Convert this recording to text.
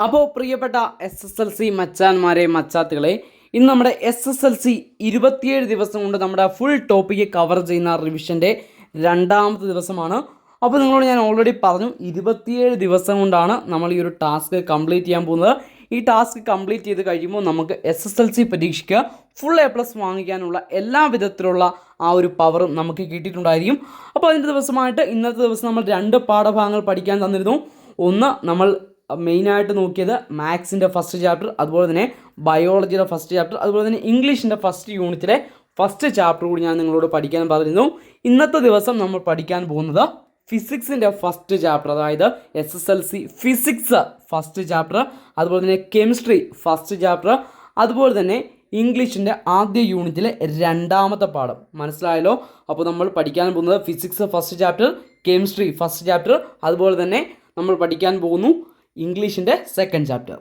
അപ്പോൾ പ്രിയപ്പെട്ട SSLC മച്ചാന്മാരെ മച്ചാത്തുകളെ, ഇന്ന് നമ്മുടെ SSLC 27 ദിവസം കൊണ്ട് നമ്മുടെ ഫുൾ ടോപ്പിക്ക് കവർ ചെയ്യുന്ന റിവിഷൻ്റെ രണ്ടാമത്തെ ദിവസമാണ്. അപ്പോൾ നിങ്ങളോട് ഞാൻ ഓൾറെഡി പറഞ്ഞു 27 ദിവസം കൊണ്ടാണ് നമ്മൾ ഈ ഒരു ടാസ്ക് കംപ്ലീറ്റ് ചെയ്യാൻ പോകുന്നത്. ഈ ടാസ്ക് കംപ്ലീറ്റ് ചെയ്ത് കഴിയുമ്പോൾ നമുക്ക് SSLC പരീക്ഷയ്ക്ക് ഫുൾ A+ വാങ്ങിക്കാനുള്ള എല്ലാ വിധത്തിലുള്ള ആ ഒരു പവറും നമുക്ക് കിട്ടിയിട്ടുണ്ടായിരിക്കും. അപ്പോൾ അതിൻ്റെ ദിവസമായിട്ട് ഇന്നത്തെ ദിവസം നമ്മൾ 2 പാഠഭാഗങ്ങൾ പഠിക്കാൻ തന്നിരുന്നു. ഒന്ന് നമ്മൾ മെയിനായിട്ട് നോക്കിയത് മാത്സിൻ്റെ ഫസ്റ്റ് ചാപ്റ്റർ, അതുപോലെ തന്നെ ബയോളജിയുടെ ഫസ്റ്റ് ചാപ്റ്റർ, അതുപോലെ തന്നെ ഇംഗ്ലീഷിൻ്റെ ഫസ്റ്റ് യൂണിറ്റിലെ ഫസ്റ്റ് ചാപ്റ്റർ കൂടി ഞാൻ നിങ്ങളോട് പഠിക്കാൻ പറഞ്ഞിരുന്നു. ഇന്നത്തെ ദിവസം നമ്മൾ പഠിക്കാൻ പോകുന്നത് ഫിസിക്സിൻ്റെ ഫസ്റ്റ് ചാപ്റ്റർ, അതായത് SSLC ഫിസിക്സ് ഫസ്റ്റ് ചാപ്റ്റർ, അതുപോലെ തന്നെ കെമിസ്ട്രി ഫസ്റ്റ് ചാപ്റ്റർ, അതുപോലെ തന്നെ ഇംഗ്ലീഷിൻ്റെ ആദ്യ യൂണിറ്റിലെ രണ്ടാമത്തെ പാഠം. മനസ്സിലായല്ലോ? അപ്പോൾ നമ്മൾ പഠിക്കാൻ പോകുന്നത് physics first chapter, chemistry first chapter, അതുപോലെ തന്നെ നമ്മൾ പഠിക്കാൻ പോകുന്നു ഇംഗ്ലീഷിൻ്റെ സെക്കൻഡ് ചാപ്റ്റർ.